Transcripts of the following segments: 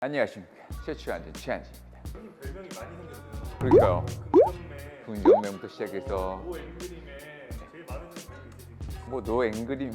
안녕하십니까. 최추한진 최한진입니다. 형님 별명이 많이 생겼어요. 그러니까요. 긍정매, 분정명부터 시작해서 오 앵그림에 제일 많은 별명이 있으신가요? 뭐 노앵그림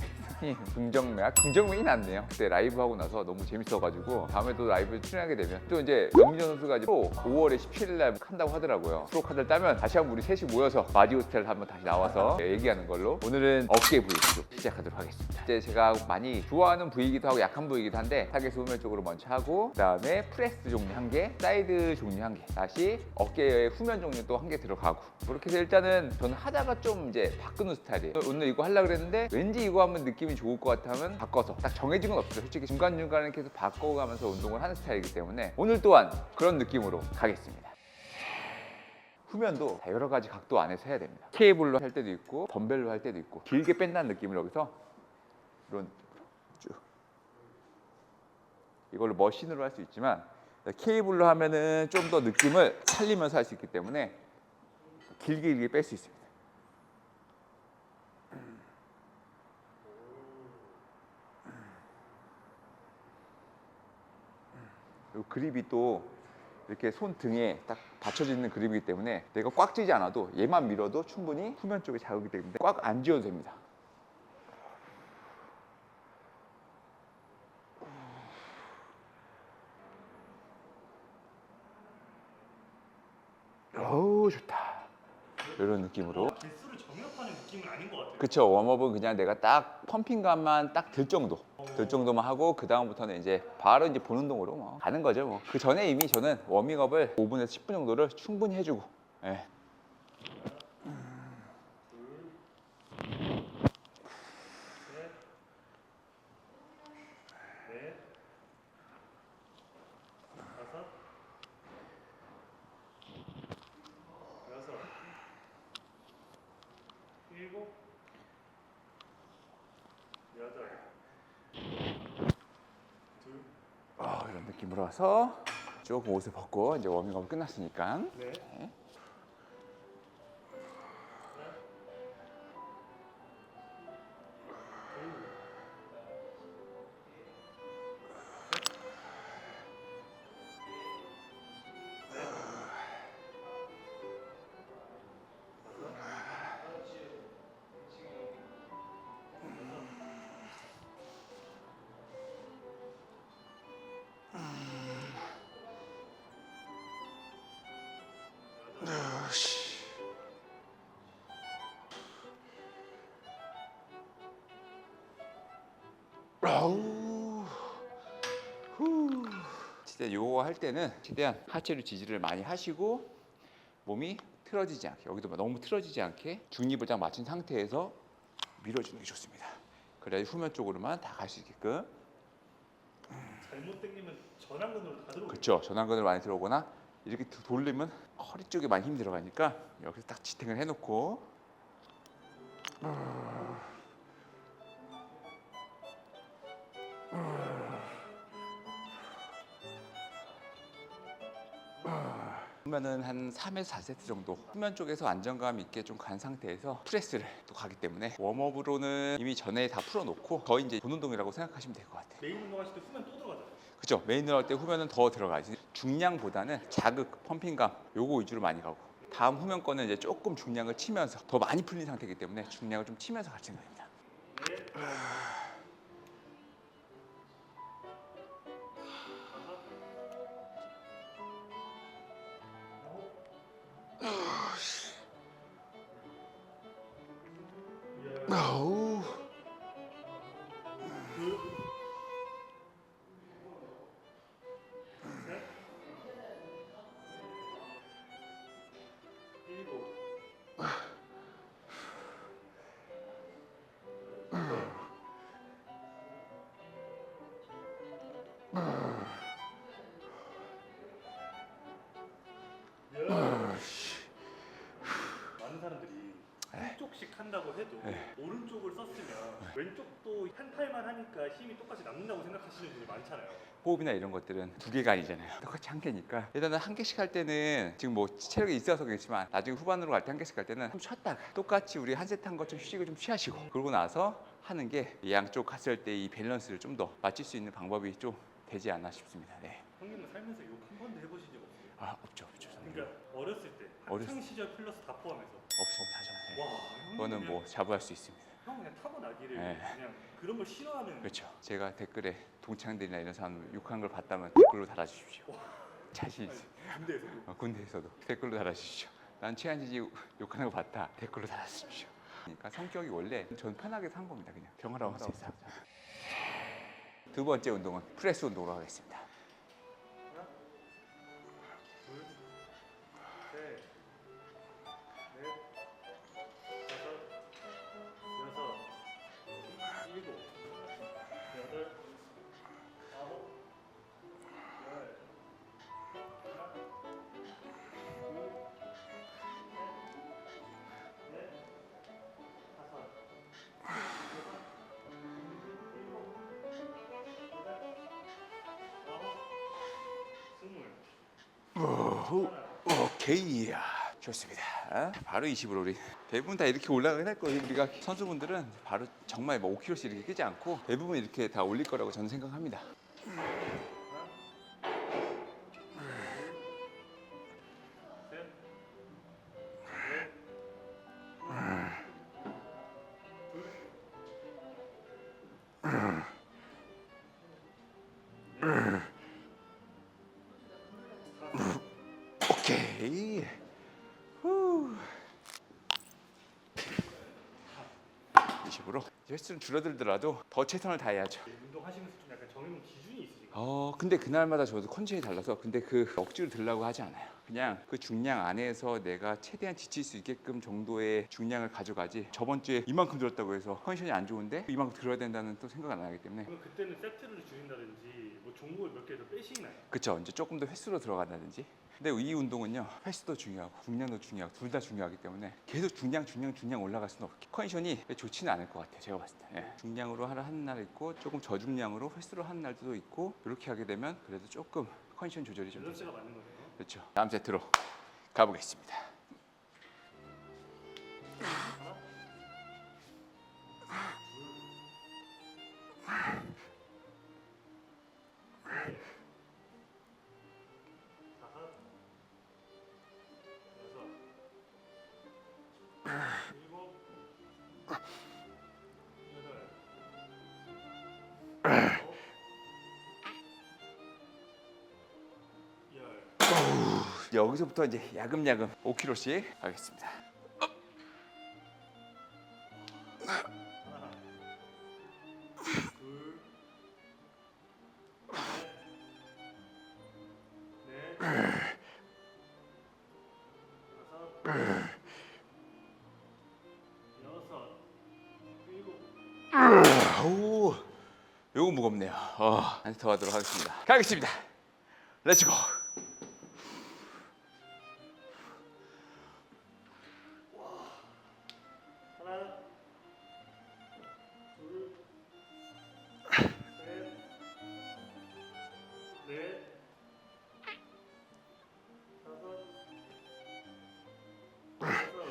긍정맨, 긍정맨이 낫네요. 그때 라이브 하고 나서 너무 재밌어가지고 다음에도 라이브 출연하게 되면 또 이제 명민정 선수가 프로 5월에 17일 날 한다고 하더라고요. 프로 카드를 따면 다시 한번 우리 셋이 모여서 마디호스텔 한번 다시 나와서 얘기하는 걸로 오늘은 어깨 부위로 시작하도록 하겠습니다. 이제 제가 많이 좋아하는 부위이기도 하고 약한 부위이기도 한데 타겟 후면 쪽으로 먼저 하고 그다음에 프레스 종류 1개, 사이드 종류 1개, 다시 어깨의 후면 종류 또 1개 들어가고 그렇게 해서 일단은 저는 하다가 좀 이제 바꾸는 스타일이에요. 오늘 이거 하려고 그랬는데 왠지 이거 하면 느낌이 좋을 것 같으면 바꿔서 딱 정해진 건 없어요. 솔직히 중간중간에 계속 바꿔가면서 운동을 하는 스타일이기 때문에 오늘 또한 그런 느낌으로 가겠습니다. 후면도 여러 가지 각도 안에서 해야 됩니다. 케이블로 할 때도 있고 덤벨로 할 때도 있고 길게 뺀다는 느낌을 여기서 이런 쭉 이걸로 머신으로 할 수 있지만 케이블로 하면은 좀 더 느낌을 살리면서 할 수 있기 때문에 길게 뺄 수 있습니다. 이 그립이 또 이렇게 손 등에 딱 받쳐져 있는 그립이기 때문에 내가 꽉 쥐지 않아도 얘만 밀어도 충분히 후면 쪽에 자극이 되기 때문에 꽉 안 쥐어도 됩니다. 어우 좋다. 이런 느낌으로. 개수를 정협하는 느낌은 아닌 것 같아요. 그쵸. 웜업은 그냥 내가 딱 펌핑감만 딱 들 정도 들 정도만 하고 그 다음부터는 이제 바로 이제 본 운동으로 뭐 가는 거죠. 뭐. 그 전에 이미 저는 워밍업을 5분에서 10분 정도를 충분히 해주고 예. 넷, 다섯, 여섯, 일곱, 여덟, 둘, 이런 느낌으로 와서 조금 옷을 벗고 이제 워밍업이 끝났으니까 넷, 네. 진짜 요거 할 때는 최대한 하체로 지지를 많이 하시고 몸이 틀어지지 않게 여기도 너무 틀어지지 않게 중립을 딱 맞춘 상태에서 밀어주는 게 좋습니다. 그래야 후면 쪽으로만 다 갈 수 있게끔. 잘못 당기면 전완근으로 다 들어오고. 그렇죠. 전완근을 많이 들어오거나 이렇게 돌리면 허리 쪽에 많이 힘이 들어가니까 여기서 딱 지탱을 해놓고 그러면은 한 3에서 4세트 정도 후면 쪽에서 안정감 있게 좀 간 상태에서 프레스를 또 가기 때문에 웜업으로는 이미 전에 다 풀어놓고 거의 이제 본 운동이라고 생각하시면 될 것 같아요. 메인 운동하실 때 후면 또 들어가잖아요. 그렇죠. 메인으로 할 때 후면은 더 들어가지. 중량보다는 자극, 펌핑감 요거 위주로 많이 가고 다음 후면 거는 이제 조금 중량을 치면서 더 많이 풀린 상태이기 때문에 중량을 좀 치면서 갈 생각입니다. 넷, 둘, 셋, 일곱, 많은 사람들이 한쪽씩 한다고 해도 오른쪽을 썼으면 왼쪽도 한 팔만 하니까 힘이 똑같이 남는다고 생각하시는 분이 많잖아요. 호흡이나 이런 것들은 두 개가 아니잖아요. 똑같이 한 개니까 일단은 한 개씩 할 때는 지금 뭐 체력이 있어서 그렇지만 나중에 후반으로 갈 때 한 개씩 할 때는 좀 쉬었다가 똑같이 우리 한 세트 한 것처럼 휴식을 좀 취하시고 그러고 나서 하는 게 양쪽 갔을 때 이 밸런스를 좀 더 맞출 수 있는 방법이 좀 되지 않나 싶습니다. 네. 형님은 살면서 욕 한 번도 해보신 적 없어요? 아 없죠. 그러니까 어렸을 때 학창 시절 플러스 다 포함해서 없습니다. 와 형님 그거는 그냥, 뭐 자부할 수 있습니다. 형 그냥 타고나기를 네. 그냥 그런 걸 싫어하는 그렇죠. 제가 댓글에 동창들이나 이런 사람 욕한 걸 봤다면 댓글로 달아주십시오. 자신 있어. 군대에서도 군대에서도 댓글로 달아주십시오. 난 최한진이 욕하는 거 봤다. 댓글로 달아주십시오. 그러니까 성격이 원래 전 편하게 산 겁니다. 그냥 평화로운 세상. 두 번째 운동은 프레스 운동으로 하겠습니다. 하나 둘 셋 넷 다섯 여섯 일곱 여덟 아홉 열 하나 둘 셋 넷 다섯 여섯 일곱 여덟 아홉 스물 하나 오케이. 좋습니다. 바로 20으로 우리 대부분 다 이렇게 올라가긴 할 거예요. 우리가 선수분들은 바로 정말 뭐 5kg씩 이렇게 끼지 않고 대부분 이렇게 다 올릴 거라고 저는 생각합니다. 셋, 넷, 둘, 오케이. 후. 20으로 횟수는 줄어들더라도 더 최선을 다해야죠. 운동하시면서 좀 약간 정해놓은 기준이 있으신가요? 근데 그날마다 저도 컨디션이 달라서 근데 그 억지로 들려고 하지 않아요. 그냥 그 중량 안에서 내가 최대한 지칠 수 있게끔 정도의 중량을 가져가지 저번 주에 이만큼 들었다고 해서 컨디션이 안 좋은데 이만큼 들어야 된다는 또 생각 안 하기 때문에 그러면 그때는 세트를 줄인다든지 뭐 종목을 몇 개 더 빼시나요? 그쵸 이제 조금 더 횟수로 들어간다든지 근데 이 운동은요 횟수도 중요하고 중량도 중요하고 둘 다 중요하기 때문에 계속 중량 올라갈 수는 없고 컨디션이 좋지는 않을 것 같아요 제가 봤을 때 중량으로 하는 날 있고 조금 저중량으로 횟수로 하는 날도 있고 이렇게 하게 되면 그래도 조금 컨디션 조절이 좀 되죠. 밸런스가 맞는 거네요. 그렇죠. 다음 세트로 가보겠습니다. 하나, 둘, 셋, 다섯, 여섯, 일곱, 여덟, 아홉, 열. 여기서부터 이제 야금야금 5kg씩 하겠습니다. 하나, 둘, 셋, 넷, 다섯, 여섯, 일곱. 오, 요거 무겁네요. 한 세트 더 하도록 하겠습니다. 가겠습니다. 렛츠고. 하나, 둘, 셋, 넷, 다섯, 여섯,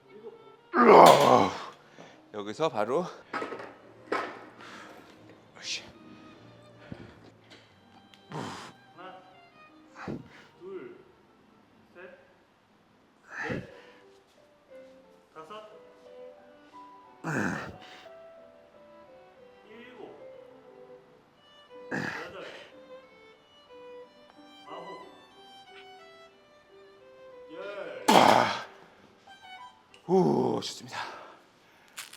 일곱. 여기서 바로 으쌰. 하나, 둘, 셋, 넷, 다섯, 일곱, 여덟, 아홉, 열. 오, 좋습니다.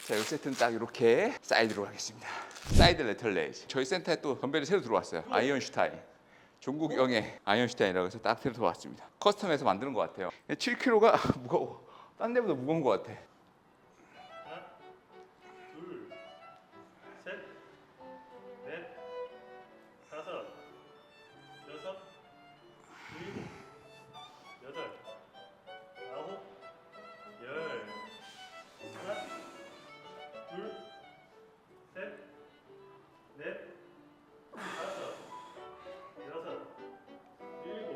자, 이 세트는 딱 이렇게 사이드로 하겠습니다. 사이드 레터럴 레이즈. 저희 센터에 또 덤벨이 새로 들어왔어요. 아이언슈타인. 종국영의 아이언슈타인이라고 해서 딱 새로 들어왔습니다. 커스텀해서 만드는 것 같아요. 7kg가 무거워. 딴 데보다 무거운 것 같아. 하나, 둘, 셋, 넷, 다섯, 여섯, 일곱, 여덟, 아홉, 열. 하나, 둘, 셋, 넷, 다섯, 여섯, 일곱,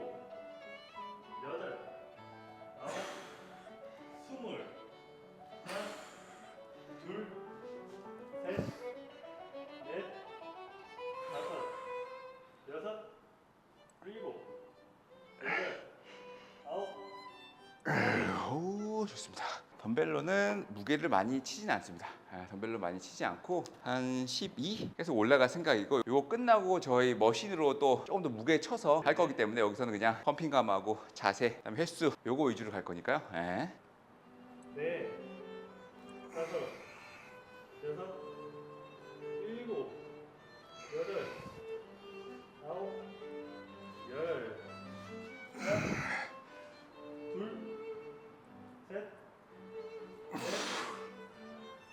여덟, 아홉, 스물. 여섯, 일곱, 여덟, 아홉. 오, 좋습니다. 덤벨로는 무게를 많이 치진 않습니다. 덤벨로 많이 치지 않고 한 12 계속 올라갈 생각이고, 이거 끝나고 저희 머신으로 또 조금 더 무게 쳐서 할 거기 때문에 여기서는 그냥 펌핑감하고 자세, 그다음에 횟수 요거 위주로 갈 거니까요. 네. 네, 다섯, 여섯, 일곱, 여덟, 아홉, 열, 하나, 둘, 셋, 넷,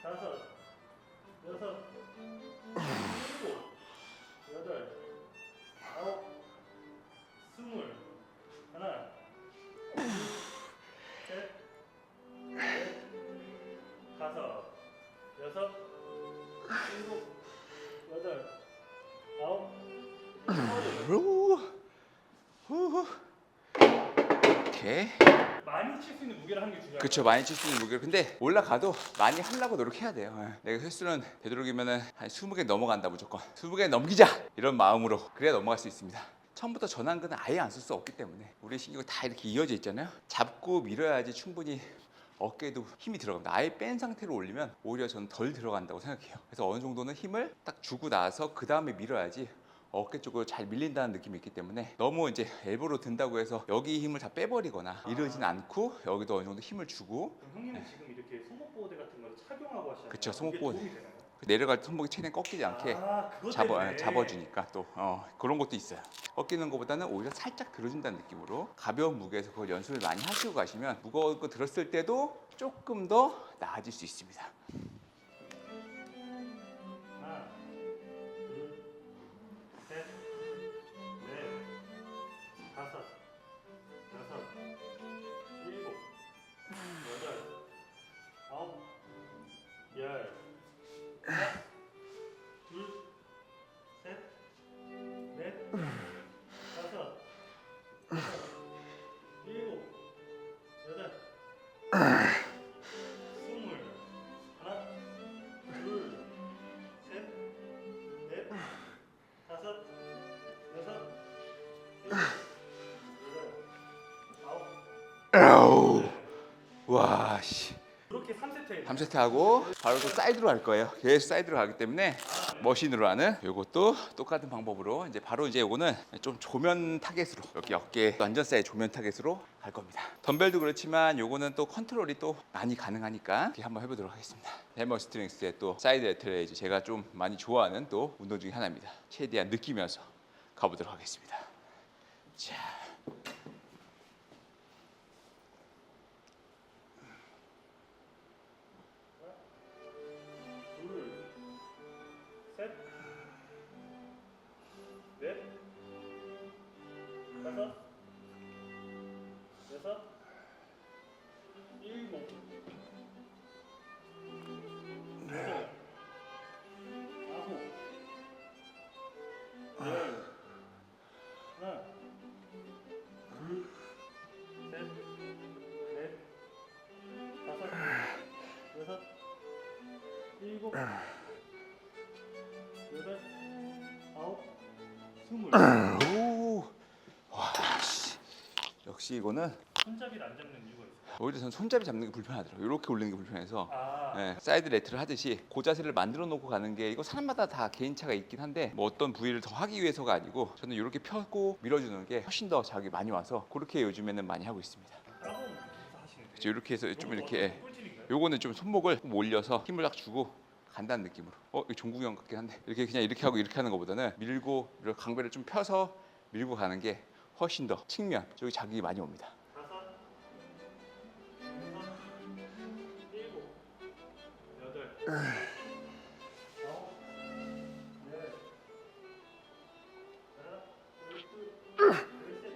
다섯, 여섯, 일곱, 여덟, 아홉, 스물, 하나, 둘, 셋, 넷, 다섯, 여섯, 일곱, 여덟, 아홉, 열. 오케이. 많이 칠 수 있는 무게를 하는 게 중요해요. 그렇죠. 많이 칠 수 있는 무게를. 근데 올라가도 많이 하려고 노력해야 돼요. 내가 횟수는 되도록이면은 한 20개 넘어간다 무조건. 20개 넘기자 이런 마음으로 그래야 넘어갈 수 있습니다. 처음부터 전완근은 아예 안 쓸 수 없기 때문에 우리 신경이 다 이렇게 이어져 있잖아요. 잡고 밀어야지 충분히 어깨에도 힘이 들어갑니다. 아예 뺀 상태로 올리면 오히려 저는 덜 들어간다고 생각해요. 그래서 어느 정도는 힘을 딱 주고 나서 그 다음에 밀어야지 어깨 쪽으로 잘 밀린다는 느낌이 있기 때문에, 너무 이제 엘보로 든다고 해서 여기 힘을 다 빼버리거나 이러진 않고 여기도 어느 정도 힘을 주고. 그럼 형님은 지금 이렇게 손목보호대 같은 거를 착용하고 하시잖아요. 그쵸, 이게 손목보호대. 도움이 되나요? 내려갈 때 손목이 최대한 꺾이지 않게 그것 때문에. 잡아주니까 또 그런 것도 있어요. 꺾이는 것보다는 오히려 살짝 들어준다는 느낌으로 가벼운 무게에서 그걸 연습을 많이 하시고 가시면 무거운 거 들었을 때도 조금 더 나아질 수 있습니다. 하나, 둘, 셋, 넷, 다섯, 여섯, 일곱, 여덟, 아홉, 열, 하나, 둘, 셋, 넷, 다섯, 여섯, 일곱, 여덟, 스물, 하나, 둘, 셋, 넷, 다섯, 여섯, 일곱, 여덟, 아홉. 아우, 와, 씨. 이렇게 3세트 3세트 하고 바로 또 사이드로 갈 거예요. 계속 사이드로 가기 때문에 머신으로 하는 요것도 똑같은 방법으로 이제 바로 이제 요거는 좀 조면 타겟으로, 여기 어깨 완전 사이즈 조면 타겟으로 갈 겁니다. 덤벨도 그렇지만 요거는 또 컨트롤이 또 많이 가능하니까 이렇게 한번 해보도록 하겠습니다. 해머 스트렝스의 또 사이드 레터레이즈, 제가 좀 많이 좋아하는 또 운동 중에 하나입니다. 최대한 느끼면서 가보도록 하겠습니다. 자. 둘, 셋, 넷, 다섯, 여섯, 일곱, 여덟, 아홉, 열, 하나, 둘, 셋, 넷, 다섯, 여섯, 일곱, 여덟, 아홉, 스물. 오, 와, 씨. 역시 이거는 손잡이를 안 잡는 이유가 있어요. 오히려 저는 손잡이 잡는 게 불편하더라고요. 이렇게 올리는 게 불편해서. 아, 사이드 레트를 하듯이 그 자세를 만들어 놓고 가는 게, 이거 사람마다 다 개인차가 있긴 한데 뭐 어떤 부위를 더 하기 위해서가 아니고 저는 이렇게 펴고 밀어주는 게 훨씬 더 자극이 많이 와서 그렇게 요즘에는 많이 하고 있습니다. 따봉 하시는데. 그래서 이렇게 해서 좀 이렇게, 꿀팁인가요? 요거는 좀 손목을 좀 올려서 힘을 딱 주고 간다는 느낌으로. 이거 종국이 형 같긴 한데, 이렇게 그냥 이렇게 하고 이렇게 하는 것보다는 밀고 이렇게 강배를 좀 펴서 밀고 가는 게 훨씬 더 측면 저기 자극이 많이 옵니다. 다섯, 여섯, 일곱, 여덟, 아홉, 열, 하나, 둘, 셋,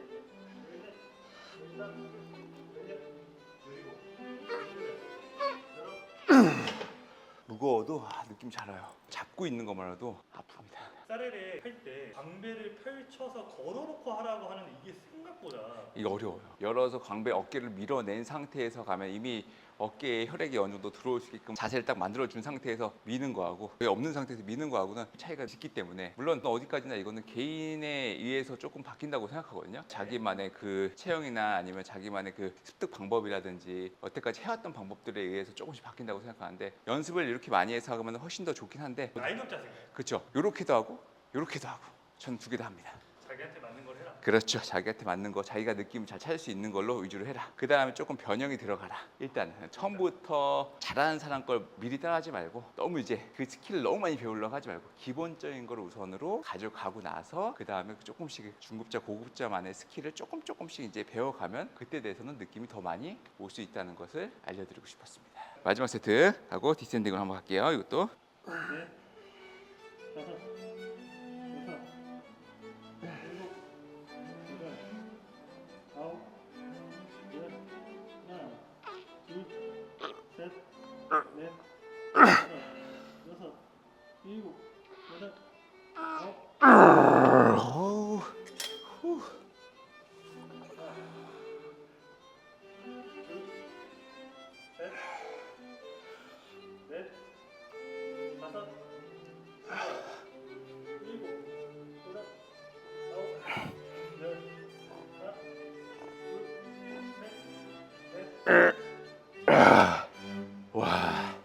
넷, 다섯, 여섯, 일곱, 여덟, 무거워도 느낌 잘 와요. 잡고 있는 것만으로도 아픕니다. 사레레 할 때 광배를 펼쳐서 걸어놓고 하라고 하는데 이게 생각보다 이게 어려워요. 열어서 광배 어깨를 밀어낸 상태에서 가면 이미 어깨에 혈액이 어느 정도 들어올 수 있게끔 자세를 딱 만들어준 상태에서 미는 거하고 거의 없는 상태에서 미는 거하고는 차이가 있기 때문에 물론 또 어디까지나 이거는 개인에 의해서 조금 바뀐다고 생각하거든요. 자기만의 그 체형이나 아니면 자기만의 그 습득 방법이라든지 여태까지 해왔던 방법들에 의해서 조금씩 바뀐다고 생각하는데 연습을 이렇게 많이 해서 하면 훨씬 더 좋긴 한데 라인업 자세. 그렇죠. 요렇게도 하고 요렇게도 하고 전 두 개 다 합니다. 자기한테 맞는 걸 해라. 그렇죠. 자기한테 맞는 거, 자기가 느낌을 잘 찾을 수 있는 걸로 위주로 해라. 그 다음에 조금 변형이 들어가라. 일단 처음부터 잘하는 사람 걸 미리 따라하지 말고 너무 이제 그 스킬을 너무 많이 배우려고 하지 말고 기본적인 걸 우선으로 가져가고 나서 그 다음에 조금씩 중급자, 고급자만의 스킬을 조금씩 이제 배워가면 그때 대해서는 느낌이 더 많이 올 수 있다는 것을 알려드리고 싶었습니다. 마지막 세트 하고 디센딩을 한번 할게요. 이것도 넷, 다섯, 여섯, 일곱, 여덟, 아홉, 열, 하나, 둘, 셋, 넷, 다섯, 여섯, 일곱, 여덟, 아홉, 어우, 후. 셋, 넷, 다섯, 일곱, 여덟, 아홉, 열, 하나, 둘, 셋, 넷. 와,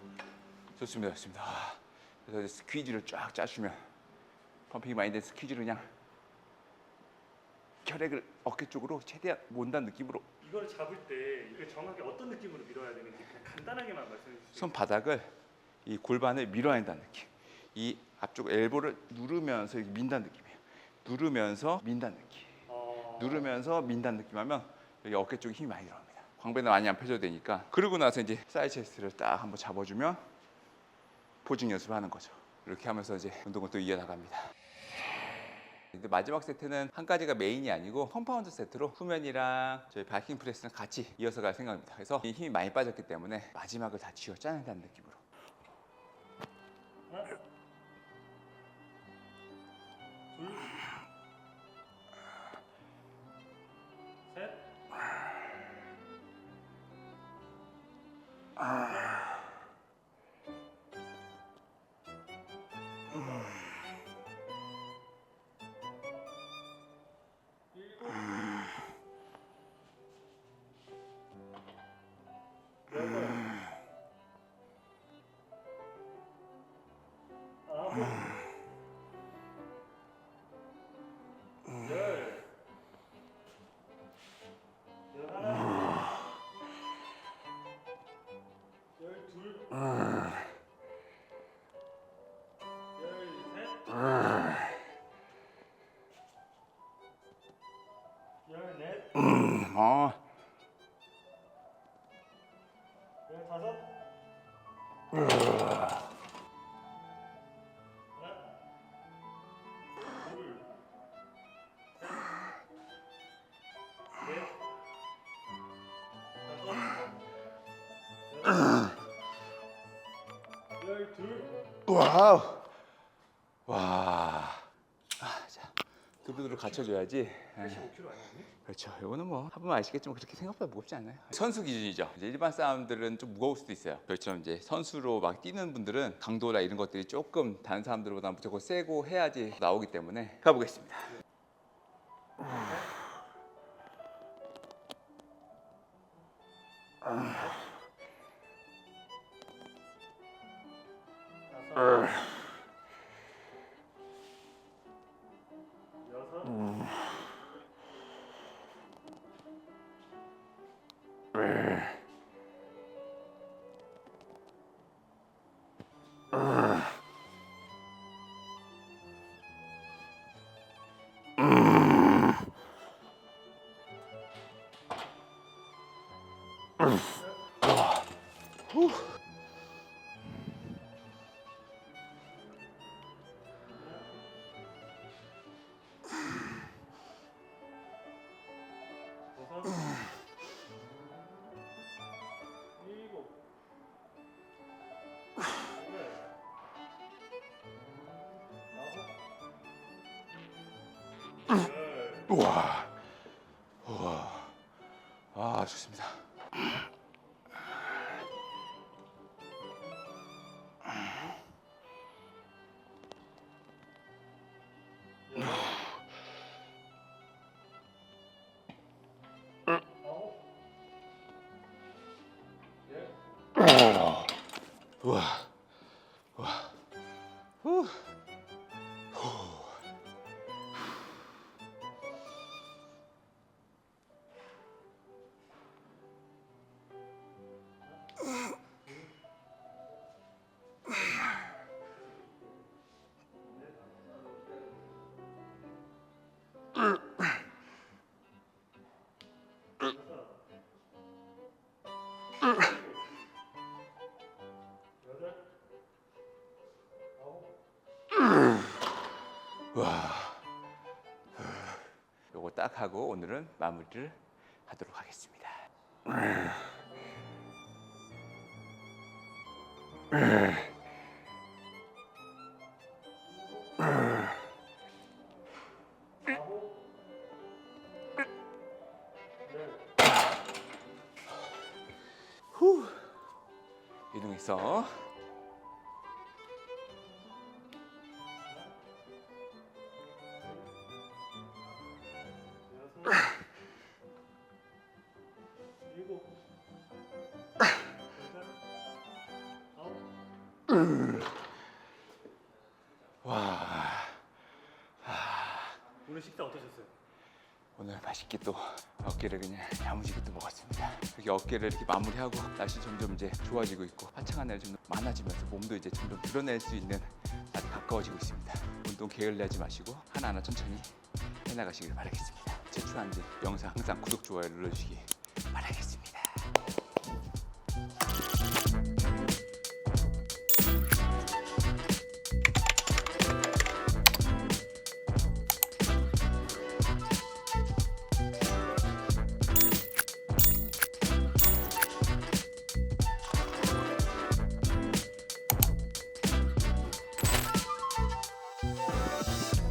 좋습니다. 그래서 이제 스퀴즈를 쫙 짜주면 펌핑이 많이 된 스퀴즈를 그냥 혈액을 어깨 쪽으로 최대한 몬다는 느낌으로 이걸 잡을 때 이게 정확히 어떤 느낌으로 밀어야 되는지 그냥 간단하게만 말씀해 주세요. 손바닥을 이 골반을 밀어야 한다는 느낌. 이 앞쪽 엘보를 누르면서 이렇게 민다는 느낌이에요. 누르면서 민다는 느낌. 누르면서 민다는 느낌하면 여기 어깨 쪽에 힘이 많이 들어갑니다. 광배는 많이 안 펴져도 되니까. 그러고 나서 이제 사이드 체스트를 딱 한번 잡아주면 포징 연습을 하는 거죠. 이렇게 하면서 이제 운동을 또 이어나갑니다. 근데 마지막 세트는 한 가지가 메인이 아니고 컴파운드 세트로 후면이랑 저희 바이킹 프레스는 같이 이어서 갈 생각입니다. 그래서 이 힘이 많이 빠졌기 때문에 마지막을 다 쥐어 짜낸다는 느낌으로. 하나, 둘, 셋, 일곱, 여덟, 아홉, 열, 열하나, 열둘, 열셋, 열넷, 어. 열다섯, 하나, 둘, 셋, 넷, 다섯, 여섯, 열둘. 와우. 와. 자, 두루두루 갖춰줘야지. 85kg 아니었니? 그렇죠. 이거는 뭐 한번 아시겠지만 그렇게 생각보다 무겁지 않아요. 선수 기준이죠. 이제 일반 사람들은 좀 무거울 수도 있어요. 그렇죠. 이제 선수로 막 뛰는 분들은 강도나 이런 것들이 조금 다른 사람들보다 무조건 세고 해야지 나오기 때문에 가보겠습니다. 다섯, 여섯, 여섯, 일곱, 여덟, 아홉, 열. 우와. 우와. 아, 좋습니다. 우와. 우와. 후. 와. 요거 딱 하고 오늘은 마무리를 하도록 하겠습니다. 후. 이동해서 일곱, 와. 오늘 식사 어떠셨어요? 오늘 맛있게 또 어깨를 그냥 야무지게 또 먹었습니다. 이렇게 어깨를 이렇게 마무리하고 날씨 점점 이제 좋아지고 있고 화창한 날이 좀 많아지면서 몸도 이제 점점 드러낼 수 있는 날이 가까워지고 있습니다. 운동 게을리하지 마시고 하나하나 천천히 해나가시길 바라겠습니다. 제출한 뒤 영상 항상 구독, 좋아요 눌러주시기